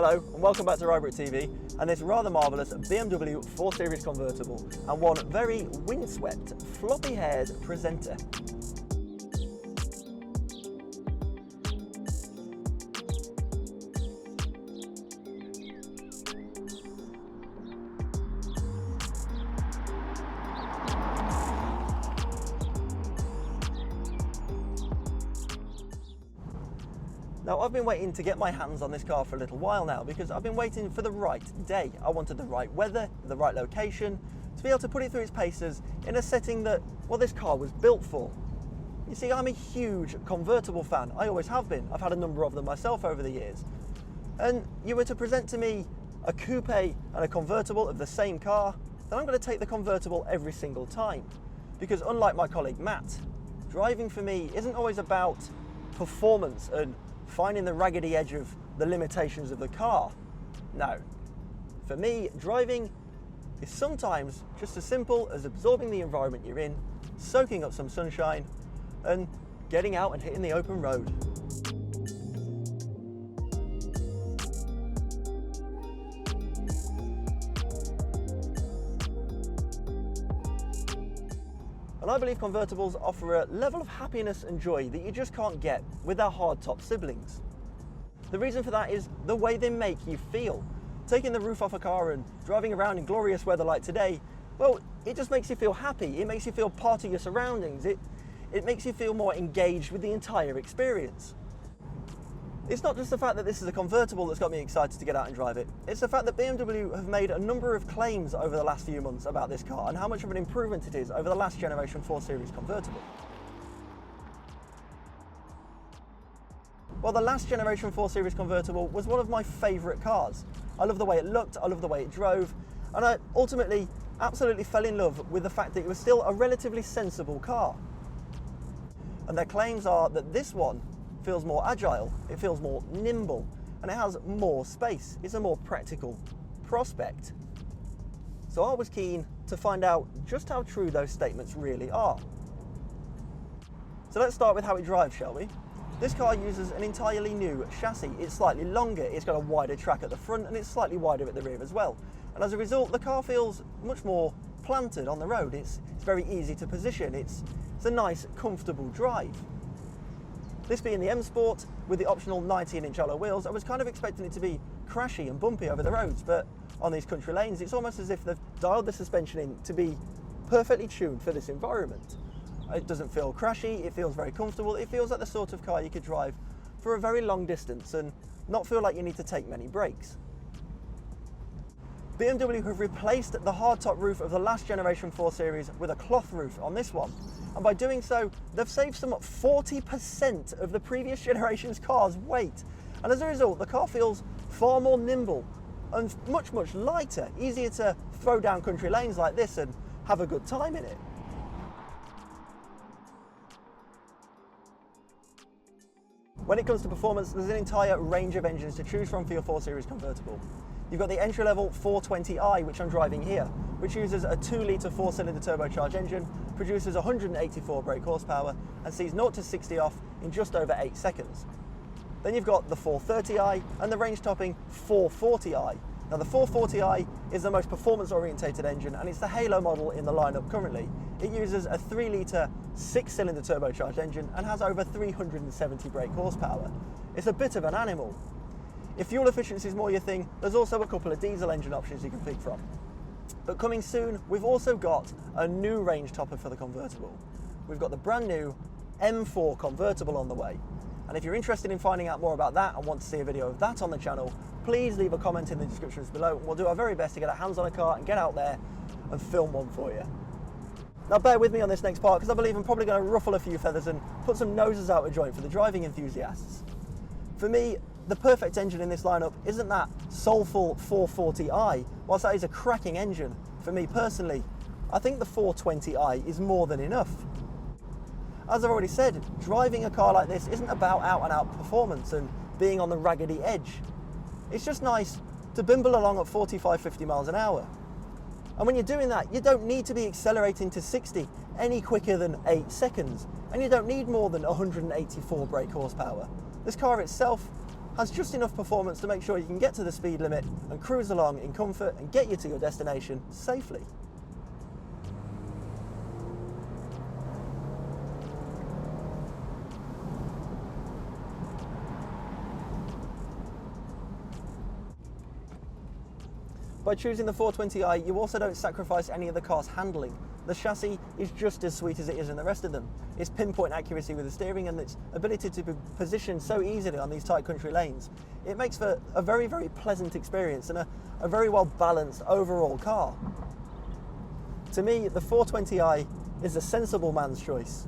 Hello and welcome back to Rybrook TV and this rather marvellous BMW 4 Series Convertible and one very windswept, floppy-haired presenter. Now, I've been waiting to get my hands on this car for a little while now because I've been waiting for the right day. I wanted the right weather, the right location, to be able to put it through its paces in a setting that, well, this car was built for. You see, I'm a huge convertible fan. I always have been. I've had a number of them myself over the years. And you were to present to me a coupe and a convertible of the same car, then I'm going to take the convertible every single time. Because unlike my colleague Matt, driving for me isn't always about performance and finding the raggedy edge of the limitations of the car. No. For me, driving is sometimes just as simple as absorbing the environment you're in, soaking up some sunshine, and getting out and hitting the open road. And I believe convertibles offer a level of happiness and joy that you just can't get with their hardtop siblings. The reason for that is the way they make you feel. Taking the roof off a car and driving around in glorious weather like today, well, it just makes you feel happy. It makes you feel part of your surroundings. It makes you feel more engaged with the entire experience. It's not just the fact that this is a convertible that's got me excited to get out and drive it. It's the fact that BMW have made a number of claims over the last few months about this car and how much of an improvement it is over the last generation 4 Series convertible. Well, the last generation 4 Series convertible was one of my favourite cars. I love the way it looked, I love the way it drove, and I ultimately absolutely fell in love with the fact that it was still a relatively sensible car. And their claims are that this one feels more agile, it feels more nimble, and it has more space. It's a more practical prospect. So I was keen to find out just how true those statements really are. So let's start with how it drives, shall we? This car uses an entirely new chassis. It's slightly longer, it's got a wider track at the front, and it's slightly wider at the rear as well. And as a result, the car feels much more planted on the road. It's very easy to position. It's a nice, comfortable drive. This being the M Sport with the optional 19-inch alloy wheels, I was kind of expecting it to be crashy and bumpy over the roads, but on these country lanes, it's almost as if they've dialed the suspension in to be perfectly tuned for this environment. It doesn't feel crashy, it feels very comfortable, it feels like the sort of car you could drive for a very long distance and not feel like you need to take many breaks. BMW have replaced the hardtop roof of the last generation 4 Series with a cloth roof on this one. And by doing so, they've saved some 40% of the previous generation's car's weight. And as a result, the car feels far more nimble and much, much lighter, easier to throw down country lanes like this and have a good time in it. When it comes to performance, there's an entire range of engines to choose from for your 4 Series convertible. You've got the entry-level 420i, which I'm driving here, which uses a 2-litre 4-cylinder turbocharged engine, produces 184 brake horsepower, and sees 0 to 60 off in just over 8 seconds. Then you've got the 430i and the range-topping 440i. Now the 440i is the most performance-orientated engine, and it's the halo model in the lineup currently. It uses a 3-litre 6-cylinder turbocharged engine and has over 370 brake horsepower. It's a bit of an animal. If fuel efficiency is more your thing, there's also a couple of diesel engine options you can pick from. But coming soon, we've also got a new range topper for the convertible. We've got the brand new M4 convertible on the way. And if you're interested in finding out more about that and want to see a video of that on the channel, please leave a comment in the descriptions below and we'll do our very best to get our hands on a car and get out there and film one for you. Now bear with me on this next part because I believe I'm probably going to ruffle a few feathers and put some noses out of joint for the driving enthusiasts. For me, the perfect engine in this lineup isn't that soulful 440i. Whilst that is a cracking engine, for me personally, I think the 420i is more than enough. As I've already said, driving a car like this isn't about out-and-out performance and being on the raggedy edge. It's just nice to bimble along at 45-50 miles an hour. And when you're doing that, you don't need to be accelerating to 60 any quicker than 8 seconds, and you don't need more than 184 brake horsepower. This car itself has just enough performance to make sure you can get to the speed limit and cruise along in comfort and get you to your destination safely. By choosing the 420i, you also don't sacrifice any of the car's handling. The chassis is just as sweet as it is in the rest of them. Its pinpoint accuracy with the steering and its ability to be positioned so easily on these tight country lanes, it makes for a very, very pleasant experience and a very well balanced overall car. To me, the 420i is a sensible man's choice.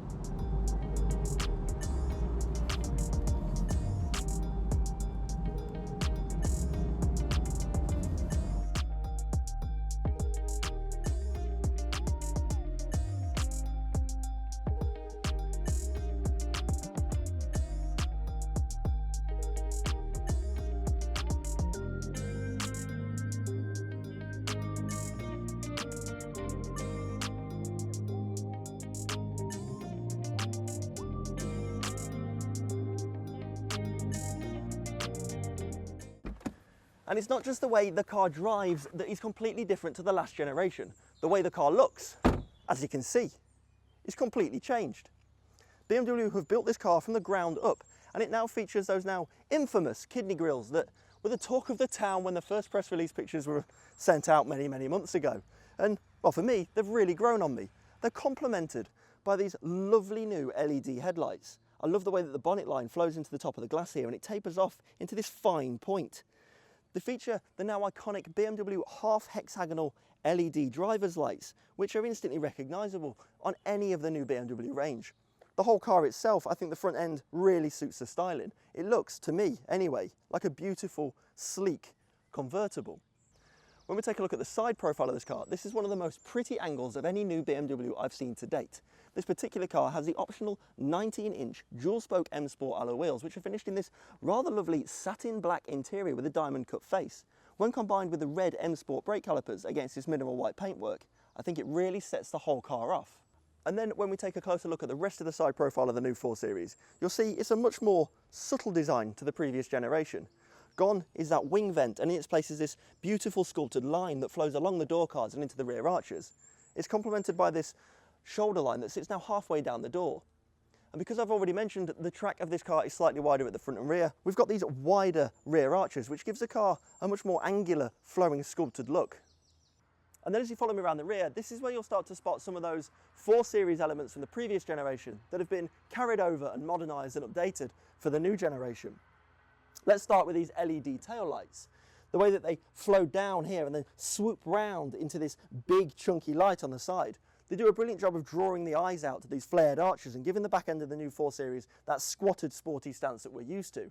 And it's not just the way the car drives that is completely different to the last generation. The way the car looks, as you can see, is completely changed. BMW have built this car from the ground up, and it now features those now infamous kidney grilles that were the talk of the town when the first press release pictures were sent out many, many months ago. And, well, for me, they've really grown on me. They're complemented by these lovely new LED headlights. I love the way that the bonnet line flows into the top of the glass here, and it tapers off into this fine point. They feature the now iconic BMW half hexagonal LED driver's lights, which are instantly recognisable on any of the new BMW range. The whole car itself, I think the front end really suits the styling. It looks, to me anyway, like a beautiful, sleek convertible. When we take a look at the side profile of this car, this is one of the most pretty angles of any new BMW I've seen to date. This particular car has the optional 19-inch dual-spoke M Sport alloy wheels, which are finished in this rather lovely satin black interior with a diamond cut face. When combined with the red M Sport brake calipers against this mineral white paintwork, I think it really sets the whole car off. And then when we take a closer look at the rest of the side profile of the new 4 Series, you'll see it's a much more subtle design to the previous generation. Gone is that wing vent, and in its place is this beautiful sculpted line that flows along the door cards and into the rear arches. It's complemented by this shoulder line that sits now halfway down the door. And because I've already mentioned the track of this car is slightly wider at the front and rear, we've got these wider rear arches, which gives the car a much more angular, flowing, sculpted look. And then as you follow me around the rear, this is where you'll start to spot some of those 4 Series elements from the previous generation that have been carried over and modernised and updated for the new generation. Let's start with these LED tail lights. The way that they flow down here and then swoop round into this big chunky light on the side. They do a brilliant job of drawing the eyes out to these flared arches and giving the back end of the new 4 Series that squatted sporty stance that we're used to.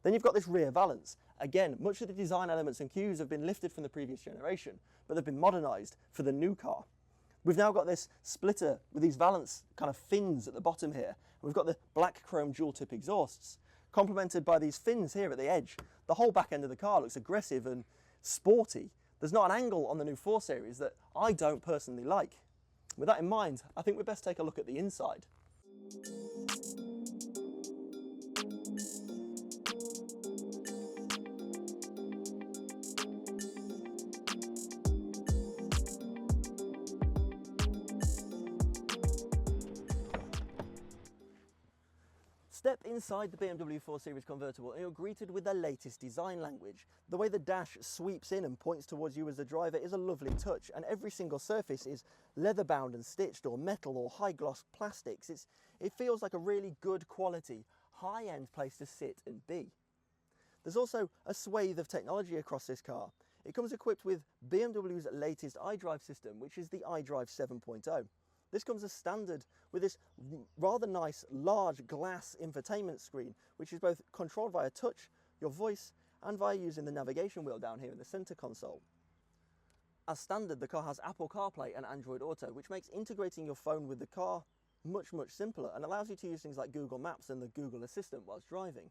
Then you've got this rear valance. Again, much of the design elements and cues have been lifted from the previous generation, but they've been modernised for the new car. We've now got this splitter with these valance kind of fins at the bottom here. We've got the black chrome dual tip exhausts, complemented by these fins here at the edge. The whole back end of the car looks aggressive and sporty. There's not an angle on the new 4 Series that I don't personally like. With that in mind, I think we'd best take a look at the inside. Step inside the BMW 4 Series convertible and you're greeted with the latest design language. The way the dash sweeps in and points towards you as the driver is a lovely touch, and every single surface is leather bound and stitched or metal or high gloss plastics. It feels like a really good quality, high-end place to sit and be. There's also a swathe of technology across this car. It comes equipped with BMW's latest iDrive system, which is the iDrive 7.0. This comes as standard with this rather nice large glass infotainment screen, which is both controlled via touch, your voice, and via using the navigation wheel down here in the center console. As standard, the car has Apple CarPlay and Android Auto, which makes integrating your phone with the car much simpler and allows you to use things like Google Maps and the Google Assistant whilst driving.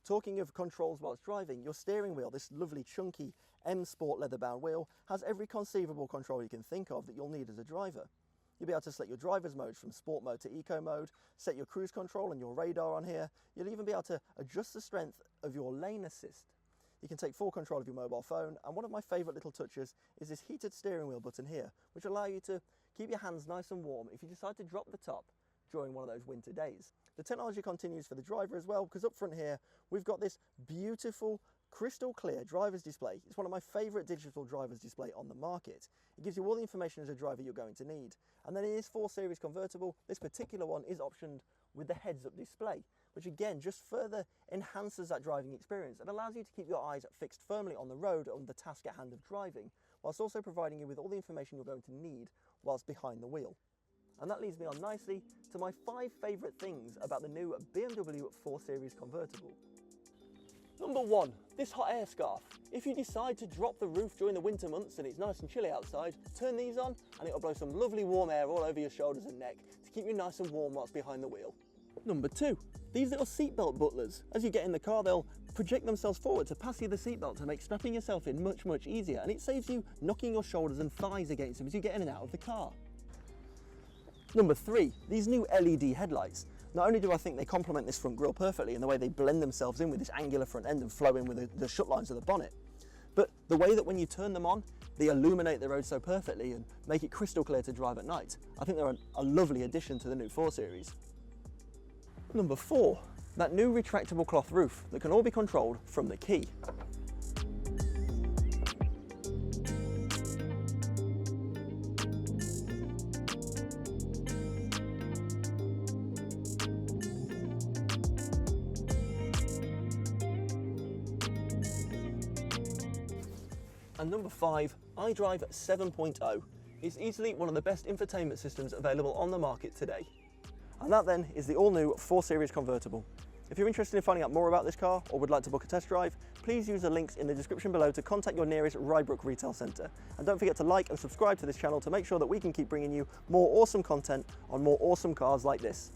Talking of controls whilst driving, your steering wheel, this lovely chunky M Sport leather-bound wheel, has every conceivable control you can think of that you'll need as a driver. You'll be able to select your driver's mode from sport mode to eco mode, set your cruise control and your radar on here. You'll even be able to adjust the strength of your lane assist. You can take full control of your mobile phone, and one of my favourite little touches is this heated steering wheel button here, which allows you to keep your hands nice and warm if you decide to drop the top during one of those winter days. The technology continues for the driver as well, because up front here we've got this beautiful crystal clear driver's display. It's one of my favourite digital driver's display on the market. It gives you all the information as a driver you're going to need. And then it is 4 Series convertible. This particular one is optioned with the heads-up display, which again just further enhances that driving experience and allows you to keep your eyes fixed firmly on the road on the task at hand of driving, whilst also providing you with all the information you're going to need whilst behind the wheel. And that leads me on nicely to my 5 favourite things about the new BMW 4 Series convertible. Number 1, this hot air scarf. If you decide to drop the roof during the winter months and it's nice and chilly outside, turn these on and it'll blow some lovely warm air all over your shoulders and neck to keep you nice and warm whilst behind the wheel. Number 2, these little seatbelt butlers. As you get in the car, they'll project themselves forward to pass you the seatbelt to make strapping yourself in much easier, and it saves you knocking your shoulders and thighs against them as you get in and out of the car. Number 3, these new LED headlights. Not only do I think they complement this front grille perfectly in the way they blend themselves in with this angular front end and flow in with the shut lines of the bonnet, but the way that when you turn them on, they illuminate the road so perfectly and make it crystal clear to drive at night. I think they're a lovely addition to the new 4 Series. Number 4, that new retractable cloth roof that can all be controlled from the key. And number 5, iDrive 7.0 is easily one of the best infotainment systems available on the market today. And that then is the all-new 4 Series convertible. If you're interested in finding out more about this car or would like to book a test drive, please use the links in the description below to contact your nearest Rybrook retail centre. And don't forget to like and subscribe to this channel to make sure that we can keep bringing you more awesome content on more awesome cars like this.